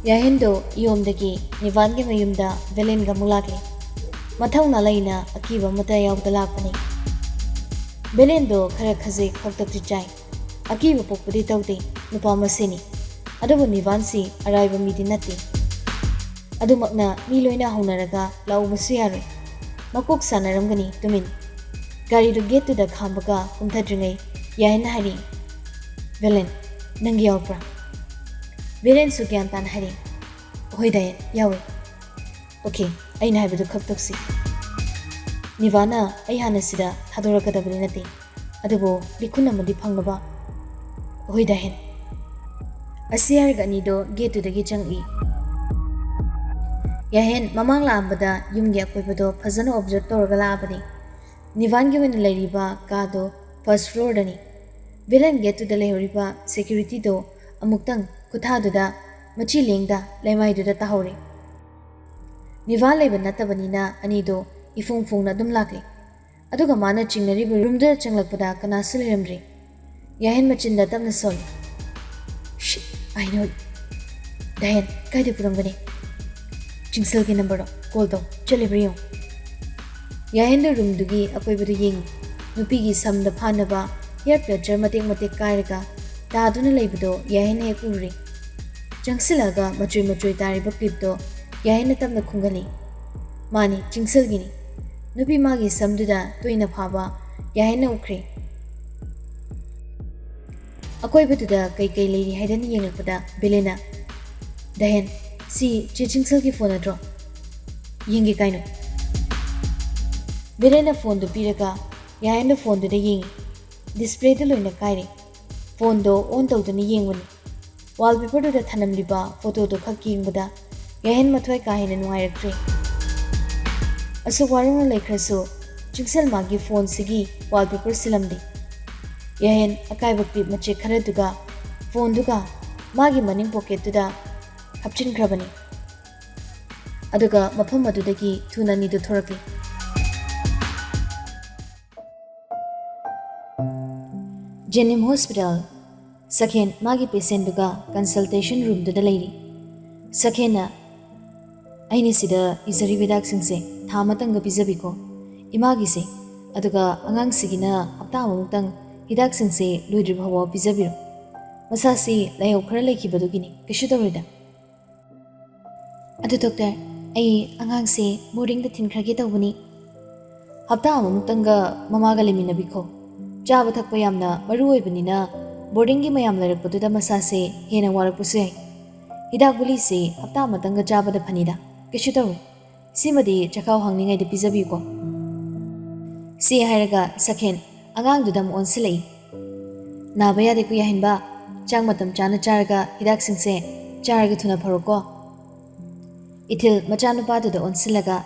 Yahendo yomdagi Nivangi mayumda Velenga mulaki. Mathauna laina akiba mata yawda lakpani. Belendo khara khaze khawtak chai. Akiba pokpudi tawde nupa masini. Adubu Nivansi araiba midi nati. Adumakna miloina honaraga lau masuyare. Makok sanaramgani tumin. Gari do get to the Kambaga umtadringai Yahin hari. Velen nangi yawpra. Velen sugyan tan hari. Hoidayan yawe. Okay, ay nahibidu khaptoksi. Nivana ay hanasida thadoragadabi nati. Adubo likuna madi phangnaba. Hoidayan. Asiyar ganido get to the gichangi. Yahin mamang lambada yumgi akoibado phazana observe torgalabani. Nivangi win lariba kado first floor dani. Villain get to the lehoriba security do amuktang kuthaduda machi lengda lemaiduda tahori. Nivan leba natabanina anido ifung fung na dum lakli. Aduga mana chingnariba roomda changlakpada kana sulhiramri. Yahin machinda tamna sol. Shit, I know. Dayan, kaide purangani. Chingsel ki number call do chalibriyo. Yahin room dugi akoibadu ying. Nupigi samda phanaba hair pressure matik kairaga daduna leibado yahin hek uri. Jangsilaga machui tariba clipdo yahin tamna khungali. Mani chingsel gini. Nupi magi samduda toina phaba yahin ukri. Akoibaduda kai leiri haidani yenglakpada Belena. Dahen si chingsel ki phone adro. Yingi kaino. Belena phone do piraga yahin phone do ying. Display the loina kairi. Phone do on to the yinguni. Wallpaper to the thanam liba, photo to kaking buda, Yahin matway kahin and wire tree. Aso warung like raso, Chingsel magi phone sigi, wallpaper silamdi. Yahin a kaiba clip mache karaduga, phone duga, magi maning pocket to the Hapchin Krabani. Aduga mapamadudagi, tuna nido toraki. Jenim Hospital. Second, magi patient duga consultation room to the lady. Second, aini sida isari vidak singse thamatanga bizabiko. Imagi se aduga angang sigina hapta amutang hidak singse luidri bhawa bizabiro. Masasi layo khara leki badugini kishudorida. Adu doctor, ai angang se boarding the thin khrage tawbani. Hapta amutanga mamaga leminabiko. Java thakpa yamna maru oibanina boarding gi mayam larakpaduda masase hena warakpusu yai. Hidak guli se hapta amatanga java da phanida. Kishu taru. Simadi chakau hangningai da pizabi ko. Si hairaga sakhen angang dudam onsilai. Nabaya de ku yahinba chang matam chana charaga hidak singse charaga thuna pharoko. Itil machanu pa duda onsilaga.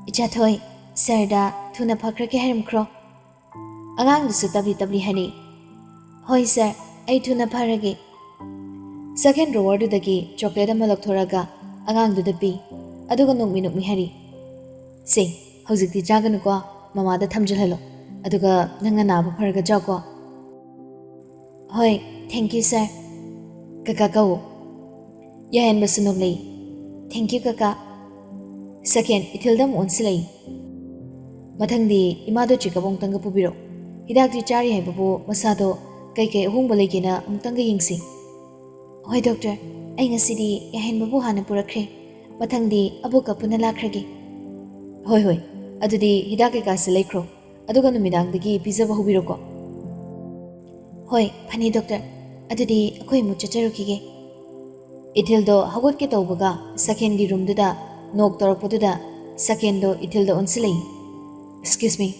Icha thoi sarda thuna phakrake harim kro. Angang dusu tabli hani. Hoi sir, ay tuna parage. Second drawer do dagi chocolate malak thoraga angang do pi. Aduga nukmi hari. Say, howzik di jagan ko mama da thamjal halo. Aduga nanga naba paraga jago. Hoi, thank you sir. Kaka kau. Yahan basunok lay. Thank you kaka. Second, itildam onsilay. Mathangdi imado chikabong tanga pubiro. Hidak di chari hai babu masado kai hung balai kena amtanga yingsi. Hoi doctor, ay ngasidi yahin babu hana purakre. Mathangdi abuka puna lakrage. Hoi, adudi hidak ka silay kro. Aduga numidang dagi pizza bahubiro ko. Hoi, pani doctor, adudi akoy mo chacharuki. Itildo hagot ke tawbaga second di room duda nok torakpoduda second do itildo onsilay. Excuse me.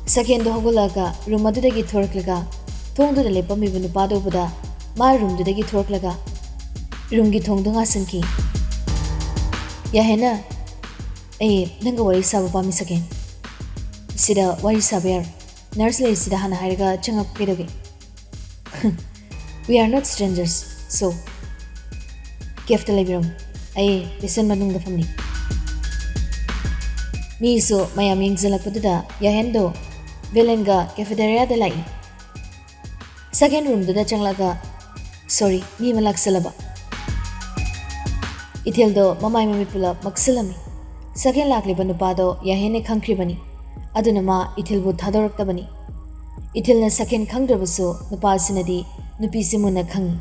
Second do hagulaga room adudagi thoraklaga thong do lepami bunu pado buda ma room dudagi thoraklaga room gi thong do ngasanki yahena nanga wari saba pami second sida wari saber nurse lay sida hana hariga changap kedoge. We are not strangers, so gift lebirum listen manung da family mi so mayam yingzala paduda yahendo Velenga cafeteria de lai. Second room do da changlaga. Sorry, mi malak salaba. Ithildo mamai mami pulap maksilami. Saken lakliba nupado yahene khangkribani. Aduna ma ithilbu thadoraktabani. Ithilna saken khangdrabasu nupasinadi nupisi muna khangi.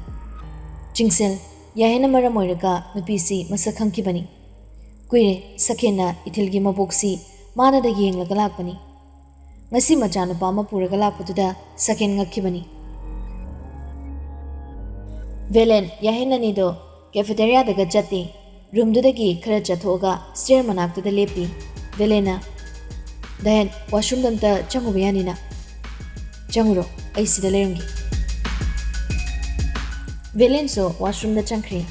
Chingsel yahena maram oiraga nupisi masak khangkibani. Kuire sakenna ithilgi maboksi manada yenglaga lakpani. Ngasi machanupa ama puraga lakpatuda saken ngakkibani. Velen yahena nido cafeteria daga chatti room dudagi khara chathoga stair manaktuda lepi. Velena dahen washroom damta changuba yanina. Changuro ai sida lerungi. Velen so washroom da changkri.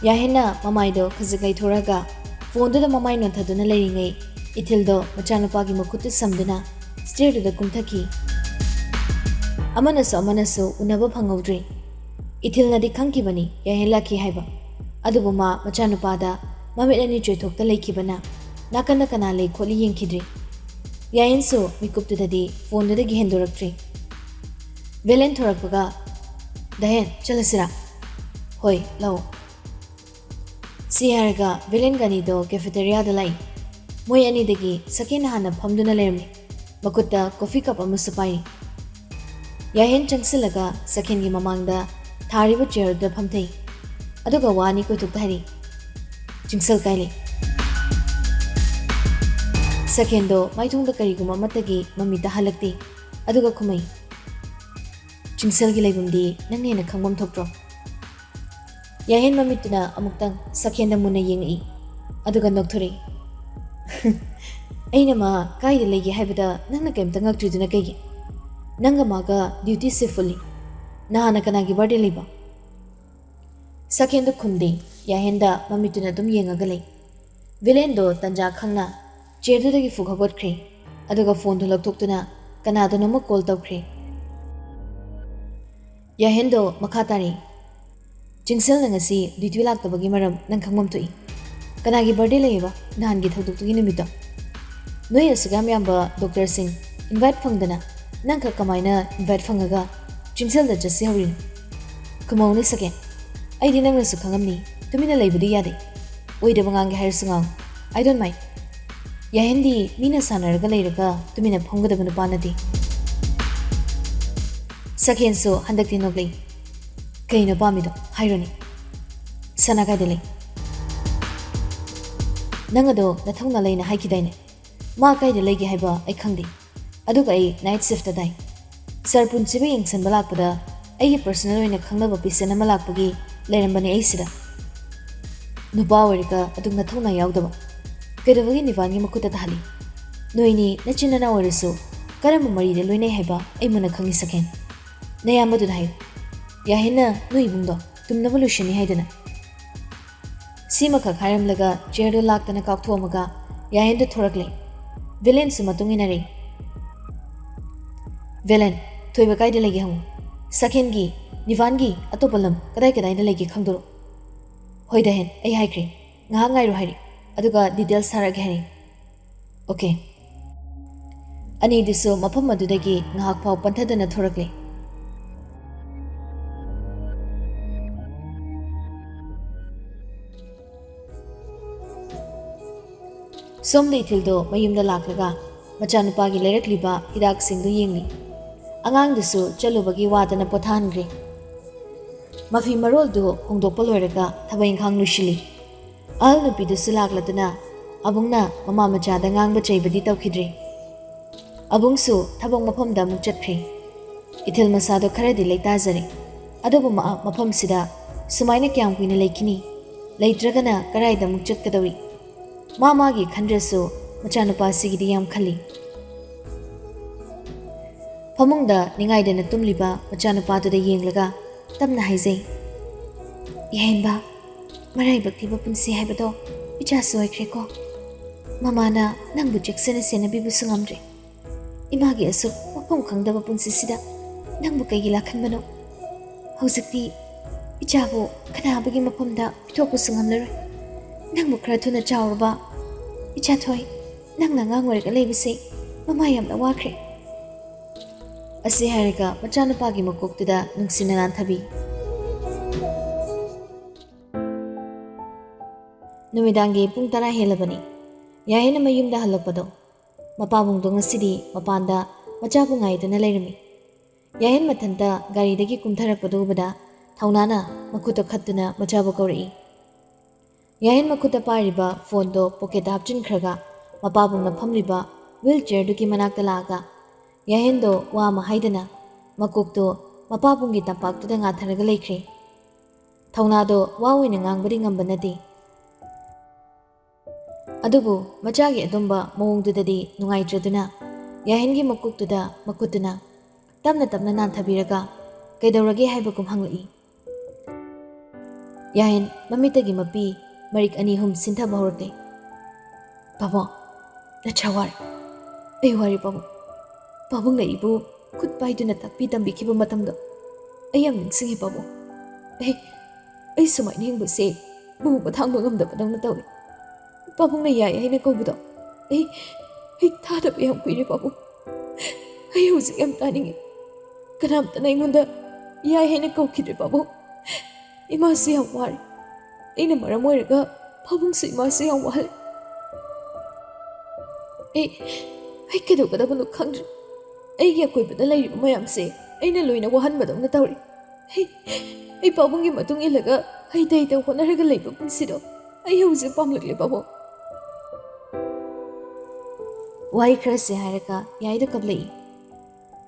Yahena mamaido khazikai thoraga phone da mamai nothaduna leringai ithildo machanupagi makutu samduna stair da kumthaki. Amanasu unaba phangawdri. Ithilnadi khangkibani yahela ki haiba. Adubu ma machanupada mamitani choithokta leikibana nakana kana lei kholi yengkhidri. Yainso mikuptudadi phone dagi hendoraktri. Velen thorakpaga dahen chalasira. Hoi lao. Siharaga Velen ganido cafeteria da lai. Moy ani dagi sakena hana phamduna lermi. Makutta coffee cup amusu pai. Yahen changsilaga sakengi mamangda thariba chair da phamthei. Aduga wani ko tukthari. Chingsal kaili. Sakendo maithongda kariguma matagi mamita halakti. Aduga khumai. Chingsal gi laibumdi nangnena khangbam thoktro. Yahen mamituna amuktang sakenda muna yengi. Aduga nokthori. Aina ma kaida legi haibada nangna kaimta ngaktriduna kaigi. Nanga maga duty safely. Nahana kanagi birthday liba. Sakendo khumdi yahenda mamituna dum yengagalei. Vilendo tanja khangna chair-dagi fughagotkhre. Aduga phone do laktoktuna kanadonoma call tawkhre. Yahendo makhatari. Chingsel ngasi duty laktabagi maram nang khangmam toi. Kanagi birthday leiba nahangi thoduktugi numita. Noi asugam yamba Dr. Singh invite phangdana nang ka kamaina invite phangaga Chingsel da jasi hawrin. Kumauni sake. Ai di nangna su khangamni tumina leibudi yade. Oida bangang hair sungang. I don't mind. Yahendi mina sanaraga leiraga tumina phanggadaba nupanadi. Saken so handakti noglei. Kaino pamido haironi. Sana kaidale. Nangado nathongna leina haikidaine. Ma kaida legi haiba ai khangdi. Aduga ai night shift da dai. Sarpun chibe yengsan balakpada ai personal oina khangnaba pisana malakpagi leirambani ai sida. Nupa wariga adug nathongna yaudaba. Kaidawagi nivangi makuta tahali. Noini nachinana warisu karamba marida loina haiba ai muna khangi saken. Nayamadu dai. Yahena noi bungdo tumnaba lushani haidana. Sima ka khairam laga chair do laktana kakthuamaga yahenda thorakle. Villain sumatungi nari. Villain thoiba kaida lagi hamu. Sakengi nivangi atopalam kadai kadai lagi khangdoro. Hoi dahen ai haikre. Ngaha ngairu hairi. Aduga details sarage hari. Okay. Ani diso mapam madudagi ngahak pau panthadana thorakle. Somda ithildo mayumda laklaga machanupagi leirakliba hidak singdu yengli. Angang disu chalubagi wadana pothangre. Mafi marol du hongdokpa loiraga thaba ingkhang nushili. Ahal nupi disu laklatuna abungna mama machada ngangba chaibadi tawkhidre. Abungsu thabang maphamda muk chatkre. Ithil masado kharadi leitazare. Adubu mafam sida sumaina kyam kuina leikini. Leitragana karaida muk chatkadawi. Mamagi khandrasu machanupa sigidi yam khali. Phamungda ningaidana tumliba machanupa tuda yenglaga tamna haizai. Yahenba marai bakti bapunsi haibado ichasu aikreko. Mamana nangbu jeksena sena bibu sungamre. Imagi asuk mapam khangdaba punsi sida nangbu kaigi lakhanbano. Hozikti ichabu khanabagi mapamda pithoku sungamlaroi. Nangbu khara thuna chawrba icha thoi nangna ngangwariga leibise mama yamna wakre. Asi hariga machanupagi makoktuda nungsinana thabi. Numidangi pung 10 helabani. Yahen mayumda halakpado. Mapabung do ngasidi mapanda machabu ngaiduna leirami. Yahen mathanta garidagi kumtharakpado ubada thaunana makuta khattuna machabu kauri. Yahen makuta pariba phone do pocket hapchin khraga mapabung na phamliba wheelchair duki manakta laga. Yahen do wa mahaidana makuk do mapabungi tampaktuda ngatharaga leikre. Thaunado wa oina ngangbadi ngambanadi. Adubu machagi adumba mawongdudadi nungaitraduna yahengi makuktuda makutuna tamna tamna nanthabiraga kaidaurage haibagum hanglai. Yahen mamitagi mapi marik ani hum sinthaba horte. Babo nachawar ai wari babo babung na ibu khut paiduna takpi tambikhiba matamdo ai yam ningsingi babo ai sumai ningbuse bu bathangdo ngamdaba dangna tawi. Babung na yai haina kaubudo. Ai thada bayam kuire babung. Ai huzik yam taningi. Kanamta na ingonda yai haina kaukidre babung. Ima si yam wari. Aina maram oiraga babung si ima si yam wale. Ai kedokadabano khangdre. Aigi akoibada lairiba mayamse aina loina wahanbadawna tawri. Ai babungi matung ilaga ai daida honaraga leiba punsido. Ai huzik pamlakle babung. Wai krase hairaka yaida kablai.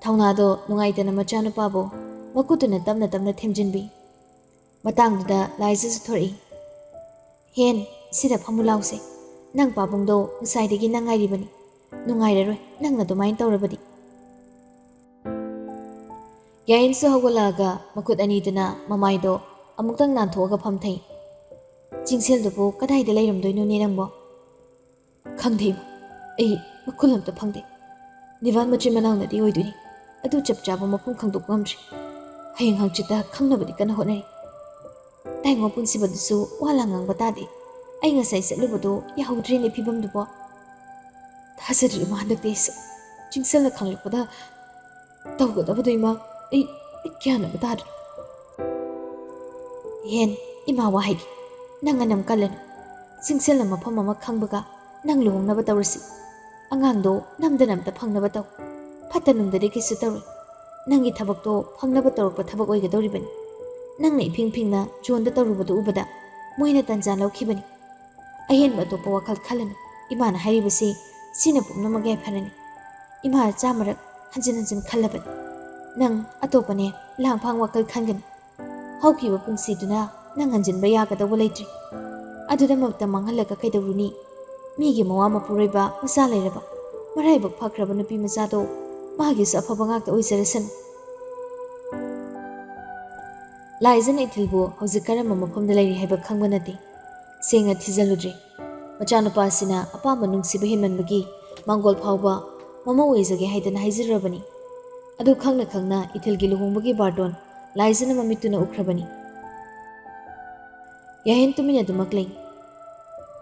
Thaunado nungaitana machanupabo makutuna tamna tamna themjinbi. Matangduda laisasu thori. Hen sida phamulause. Nang pabungdo nsaidagi nangairibani. Nungairaroi nangna dumain tawrabadi. Yain su hawalaga makut aniduna mamaido amuktang nanthoga phamthai. Jingseldubu kadaida leiramdoino ne nangbo. Khangdei ai makulam ta phangde. Nivan machi manang na di oiduni. Adu chapchaba mapum khangdok ngamdri. Hayang hangchita khangnabadi kana honari. Taingo punsibadusu wala ngang batade. Ai ngasai satlubado yahaudri ne phibamdubo. Thasadri mahandak desu. Jingsel na khanglakpada tawgadabado ima ai kyana batadri. Hen ima wahagi. Nanganam kalana. Jingsel na mapam mama khangbaga nang luhongnaba tawrasi. Angangdo namdanamta phangnaba taw. Phatanungdadi kisu tawri. Nangi thabakto phangnaba tawrpa thabak oigadoribani. Nangna iping-pingna jonda tawrubado ubada moina tanjan laukhibani. Ahenba topa wakhal khalanu. Imana haribasi sina pumnamag yaifanani. Ima chamarak hanjin hanjin khallabani. Nang atopane langphang wakhal khangani. Haukiba pungsiduna nang hanjinba yagadawba leitri. Aduda mabta manghalaga kaidawruni. Migi mawa mapuraiba masa leiraba maraibak phakraba nupi macado magisu afaba ngakta oizarasan. Laizana ithilbu hauzik karamba mafamda leiri haiba khangba nate. Senga thijaludre. Machanapa asina apamba nungsiba henmanbagi mangol phawba mama oizage haidana haizirabani. Adu khangna khangna ithilgi luhongbagi bardon laizana mamituna ukhrabani. Yahen tumina dumaklei.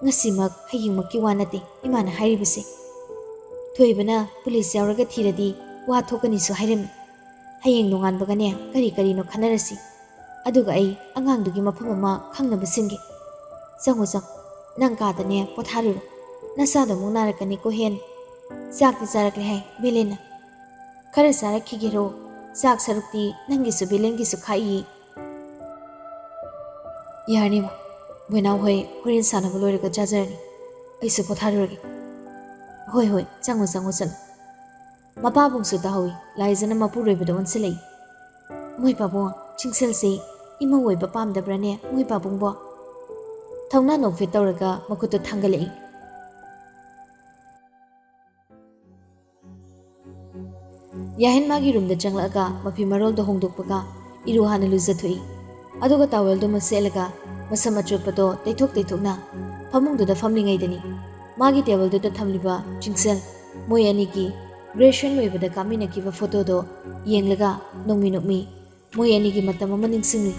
Ngasimak hayingmakki wanate imana hairibase. Thoibana police yauraga thiradi wa thokani su hairami. Haying nonganbagane kari kari no khanarasi. Aduga ai angangdugi mafam ama khangnaba singe. Sango sang nang kadane potharu. Nasada mung narakani ko hen. Sakti sarakle hai belena. Khara sarak khigero sak sarukti nangi su belengi su khai. Yarnima Buena hoi horin sana boloriga jajarani. Aisu potharuragi. Hoi chango san. Mapabung su tahawi laizana mapuroibado onsilei. Moi pabung chingsel se ima oiba pamdabrane moi pabung bo. Thauna nokfit tawraga makutu thangalei. Yahen magi room da changlaga mapi marol do hongdokpaga iru hana luzathui. Aduga tawel do maselaga masam achotpado teithokna famungduda famlingaidani magi table thamliba chingsel moi anigi graduation loibada kaminakiba photo do yenglaga nongmi moi anigi matam ama ningsingli.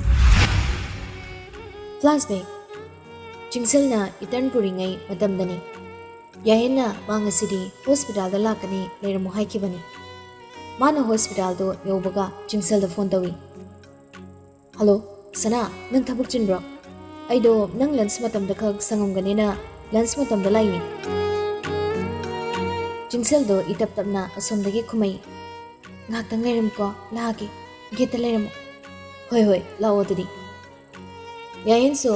Flashback chingsel na itan puringai matamdani yahenna mangasidi hospital da lakani leiramu haikibani. Mana hospital do yobaga chingsel da phone tawi. Hello Sana nang thabuk chinbro ꯑꯩꯗꯣ ꯅꯪ ꯂꯟꯁ ꯃꯇꯝꯗ ꯈꯛ ꯁꯪꯉꯝꯒꯅꯤꯅ ꯂꯟꯁ ꯃꯇꯝꯗ ꯂꯥꯛꯏꯅꯤ꯫ ꯆꯤꯡꯁꯜꯗꯣ ꯏꯇꯞ ꯇꯞꯅ ꯑꯁꯣꯝꯗꯒꯤ ꯈꯨꯃꯩ꯫ ꯉꯥꯛꯇꯪ ꯂꯩꯔꯝꯀꯣ, ꯂꯥꯛꯑꯒꯦ, ꯒꯦꯠꯇ ꯂꯩꯔꯝꯃꯣ꯫ ꯍꯣꯏ ꯍꯣꯏ, ꯂꯥꯛꯑꯣ ꯑꯗꯨꯗꯤ꯫ ꯌꯥꯌꯦꯟꯁꯨ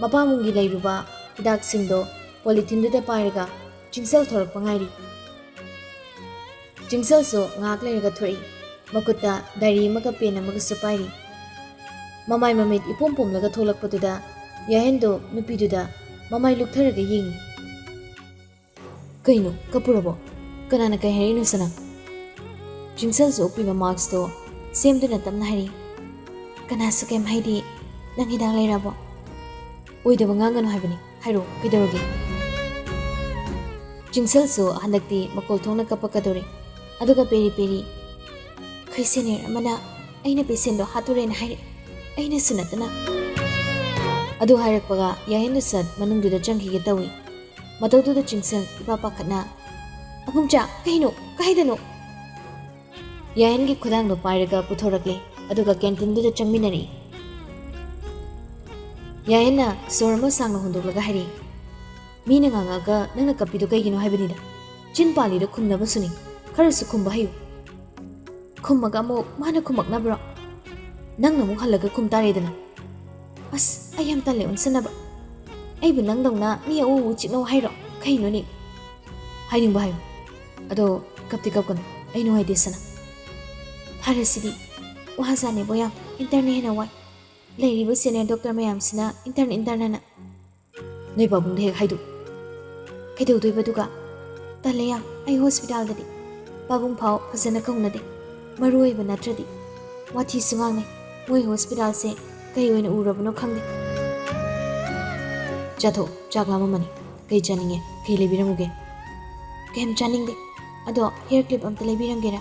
ꯃꯄꯥꯕꯨꯡꯒꯤ ꯂꯩꯔꯨꯕ ꯍꯤꯗꯥꯛꯁꯤꯡꯗꯣ ꯄꯣꯂꯤꯊꯤꯟꯗꯨꯗ ꯄꯥꯏꯔꯒ ꯆꯤꯡꯁꯜ ꯊꯣꯔꯛꯄ ꯉꯥꯏꯔꯤ꯫ ꯆꯤꯡꯁꯜꯁꯨ ꯉꯥꯏꯍꯥꯛ ꯂꯩꯔꯒ ꯊꯣꯔꯛꯏ꯫ ꯃꯈꯨꯠꯇ ꯗꯥꯏꯔꯤ ꯑꯃꯒ ꯄꯦꯟ ꯑꯃꯒꯁꯨ ꯄꯥꯏꯔꯤ꯫ ꯃꯃꯥꯏ ꯃꯃꯤꯠ ꯏꯄꯣꯝ ꯄꯣꯝꯂꯒ ꯊꯣꯛꯂꯛꯄꯗꯨꯗ ꯌꯥꯍꯦꯟꯗꯣ ꯅꯨꯄꯤꯗꯨꯗ ꯃꯃꯥꯏ ꯂꯨꯛꯊꯔꯒ ꯌꯦꯡꯉꯤ꯫ ꯀꯩꯅꯣ, ꯀꯞꯄꯨꯔꯕꯣ? ꯀꯅꯥꯅ ꯀꯩ ꯍꯥꯏꯔꯤꯅꯣ ꯁꯅꯥ? ꯆꯤꯡꯁꯜꯁꯨ ꯎꯞꯄꯤꯕ ꯃꯥꯛꯁꯇꯣ ꯁꯦꯝꯗꯨꯅ ꯇꯞꯅ ꯍꯥꯏꯔꯤ꯫ ꯀꯅꯥꯁꯨ ꯀꯩꯝ ꯍꯥꯏꯗꯤ, ꯅꯪ ꯍꯤꯗꯥꯛ ꯂꯩꯔꯕꯣ? ꯑꯣꯏꯗꯕ ꯉꯥꯡꯒꯅꯨ ꯍꯥꯏꯕꯅꯤ, ꯍꯥꯏꯔꯣ ꯀꯩꯗꯧꯔꯒꯦ? ꯆꯤꯡꯁꯜꯁꯨ ꯍꯟꯗꯛꯇꯤ ꯃꯀꯣꯜ ꯊꯣꯡꯅ ꯀꯞꯄꯛꯀꯗꯧꯔꯦ꯫ ꯑꯗꯨꯒ ꯄꯦꯔꯤ ꯄꯦꯔꯤ, ꯑꯩꯈꯣꯏ ꯁꯦꯅꯤꯌꯔ ꯑꯃꯅ ꯑꯩꯅ ꯄꯦꯁꯦꯟꯗꯣ ꯍꯥꯠꯇꯣꯔꯦꯅ ꯍꯥꯏꯔꯛꯑꯦ, ꯑꯩꯅꯁꯨ ꯅꯠꯇꯅ꯫ ꯑꯗꯨ ꯍꯥꯏꯔꯛꯄꯒ ꯌꯥꯍꯦꯟꯗꯨ ꯁꯠ ꯃꯅꯨꯡꯗꯨꯗ ꯆꯪꯈꯤꯒꯦ ꯇꯧꯏ꯫ ꯃꯇꯧꯗꯨꯗ ꯆꯤꯡꯁꯜ ꯏꯄꯥ ꯄꯥꯈꯠꯅ, ꯑꯕꯨꯡꯆꯥ, ꯀꯩꯅꯣ, ꯀꯥꯏꯗꯅꯣ? ꯌꯥꯍꯦꯟꯒꯤ ꯈꯨꯗꯥꯡꯗꯣ ꯄꯥꯏꯔꯒ ꯄꯨꯊꯣꯔꯛꯂꯦ, ꯑꯗꯨꯒ ꯀꯦꯟꯇꯤꯟꯗꯨꯗ ꯆꯪꯃꯤꯟꯅꯔꯛꯏ꯫ ꯌꯥꯍꯦꯟꯅ ꯁꯣꯔ ꯑꯃ ꯁꯥꯡꯅ ꯍꯣꯟꯗꯣꯛꯂꯒ ꯍꯥꯏꯔꯛꯏ꯫ ꯃꯤꯅ ꯉꯥꯡꯉꯛꯑꯒ ꯅꯪꯅ ꯀꯞꯄꯤꯗꯣ ꯀꯩꯒꯤꯅꯣ ꯍꯥꯏꯕꯅꯤꯗ꯫ ꯆꯤꯟ ꯄꯥꯜꯂꯤꯗꯣ ꯈꯨꯝꯅꯕꯁꯨꯅꯤ, ꯈꯔꯁꯨ ꯈꯨꯝꯕ ꯍꯩꯌꯨ꯫ ꯈꯨꯝꯃꯒ ꯑꯃꯨꯛ ꯃꯥꯅ ꯈꯨꯝꯃꯛꯅꯕ꯭ꯔꯣ? ꯅꯪꯅ ꯑꯃꯨꯛ ꯍꯜꯂꯒ ꯈꯨꯝ ꯇꯥꯔꯦꯗꯅ꯫ ꯑꯁ, ꯑꯩ ꯌꯥꯝ ꯇꯜꯂꯦ ꯑꯣꯟꯁꯟꯅꯕ꯫ ꯑꯩꯕꯨ ꯅꯪꯗꯧꯅ ꯃꯤ ꯑꯎ ꯆꯤꯛꯅꯧ ꯍꯥꯏꯔꯣ? ꯀꯩꯅꯣꯅꯦ? ꯍꯥꯏꯅꯤꯡꯕ ꯍꯥꯏꯌꯨ, ꯑꯗꯣ ꯀꯞꯇꯤ ꯀꯞꯀꯅꯨ, ꯑꯩ ꯅꯨꯡꯉꯥꯏꯇꯦ ꯁꯅꯥ꯫ ꯐꯔꯁꯤꯗꯤ, ꯋꯥꯖꯥꯅꯦꯕꯣ ꯌꯥꯝ, ꯏꯟꯇꯔꯟꯅ ꯍꯦꯟꯅ ꯋꯥꯏ꯫ ꯂꯩꯔꯤꯕ ꯁꯦꯅꯤꯌꯔ ꯗꯣꯛꯇꯔ ꯃꯌꯥꯝꯁꯤꯅ ꯏꯟꯇꯔꯟꯅ꯫ ꯅꯣꯏ ꯄꯥꯕꯨꯡꯗ ꯍꯦꯛ ꯍꯥꯏꯗꯣꯛ꯫ ꯀꯩꯗꯧꯗꯣꯏꯕ ꯑꯗꯨꯒ? ꯇꯜꯂꯦ ꯌꯥꯝ, ꯑꯩ ꯍꯣꯁꯄꯤꯇꯥꯜꯗꯗꯤ ꯄꯥꯕꯨꯡ ꯐꯥꯎ ꯐꯖꯅ ꯀꯧꯅꯗꯦ, ꯃꯔꯨ ꯑꯣꯏꯕ ꯅꯠꯇ꯭ꯔꯗꯤ꯫ ꯋꯥꯊꯤꯁꯨ ꯉꯥꯡꯅꯩ, ꯃꯣꯏ ꯍꯣꯁꯄꯤꯇꯥꯜꯁꯦ ꯀꯩ ꯑꯣꯏꯅ ꯎꯔꯕꯅꯣ ꯈꯪꯗꯦ꯫ ꯆꯥꯊꯣꯛ, ꯆꯥꯛ ꯂꯥꯝꯃꯝꯃꯅꯤ, ꯀꯩ ꯆꯥꯅꯤꯡꯉꯦ, ꯀꯩ ꯂꯩꯕꯤꯔꯝꯃꯨꯒꯦ? ꯀꯩꯝ ꯆꯥꯅꯤꯡꯗꯦ, ꯑꯗꯣ ꯍꯦꯌꯔ ꯀ꯭ꯂꯤꯞ ꯑꯝꯇ ꯂꯩꯕꯤꯔꯝꯒꯦꯔꯥ?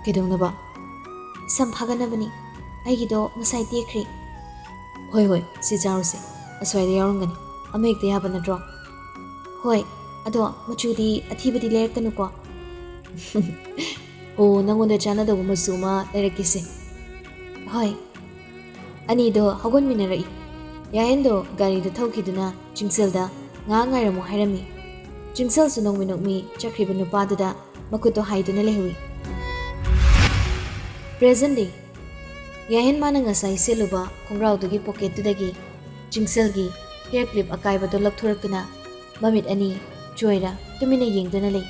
ꯀꯩꯗꯧꯅꯕ? ꯁꯝ ꯐꯥꯒꯠꯅꯕꯅꯤ, ꯑꯩꯒꯤꯗꯣ ꯉꯁꯥꯏ ꯇꯦꯛꯈ꯭ꯔꯦ꯫ ꯍꯣꯏ ꯍꯣꯏ, ꯁꯤ ꯆꯥꯔꯨꯁꯦ, ꯑꯁ꯭ꯋꯥꯏꯗ ꯌꯥꯎꯔꯝꯒꯅꯤ, ꯑꯃ ꯍꯦꯛꯇ ꯌꯥꯕ ꯅꯠꯇ꯭ꯔꯣ? ꯍꯣꯏ, ꯑꯗꯣ ꯃꯆꯨꯗꯤ ꯑꯊꯤꯕꯗꯤ ꯂꯩꯔꯛꯀꯅꯨꯀꯣ꯫ ꯑꯣ, ꯅꯪꯉꯣꯟꯗ ꯆꯥꯟꯅꯗꯧꯕ ꯃꯆꯨ ꯑꯃ ꯂꯩꯔꯛꯀꯦꯁꯦ꯫ ꯍꯣꯏ꯫ ꯑꯅꯤꯗꯣ ꯍꯧꯒꯠꯃꯤꯟꯅꯔꯛꯏ꯫ ꯌꯥꯍꯦꯟꯗꯣ ꯒꯥꯔꯤꯗ ꯊꯧꯈꯤꯗꯨꯅ ꯆꯤꯡꯁꯜꯗ ꯉꯥꯏꯍꯥꯛ ꯉꯥꯏꯔꯝꯃꯣ ꯍꯥꯏꯔꯝꯃꯤ꯫ ꯆꯤꯡꯁꯜꯁꯨ ꯅꯣꯛꯃꯤ ꯆꯠꯈ꯭ꯔꯤꯕ ꯅꯨꯄꯥꯗꯨꯗ ꯃꯈꯨꯠꯇꯣ ꯍꯥꯏꯗꯨꯅ ꯂꯩꯍꯧꯏ꯫ ꯄ꯭ꯔꯦꯖꯦꯟꯠ ꯗꯦ꯫ ꯌꯥꯍꯦꯟ ꯃꯥꯅ ꯉꯁꯥꯏ ꯁꯦꯠꯂꯨꯕ ꯈꯣꯡꯒ꯭ꯔꯥꯎꯗꯨꯒꯤ ꯄꯣꯀꯦꯠꯇꯨꯗꯒꯤ ꯆꯤꯡꯁꯜꯒꯤ ꯍꯦꯌꯔ ꯀ꯭ꯂꯤꯞ ꯑꯀꯥꯏꯕꯗꯣ ꯂꯧꯊꯣꯔꯛꯇꯨꯅ ꯃꯃꯤꯠ ꯑꯅꯤ ꯆꯣꯏꯔ ꯇꯨꯃꯤꯟꯅ ꯌꯦꯡꯗꯨꯅ ꯂꯩ꯫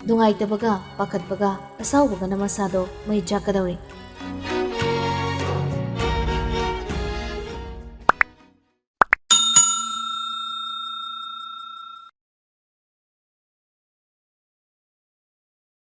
ꯅꯨꯡꯉꯥꯏꯇꯕꯒ ꯄꯥꯈꯠꯄꯒ ꯑꯁꯥꯎꯕꯒꯅ ꯃꯁꯥꯗꯣ ꯃꯩ ꯆꯥꯛꯀꯗꯧꯔꯦ꯫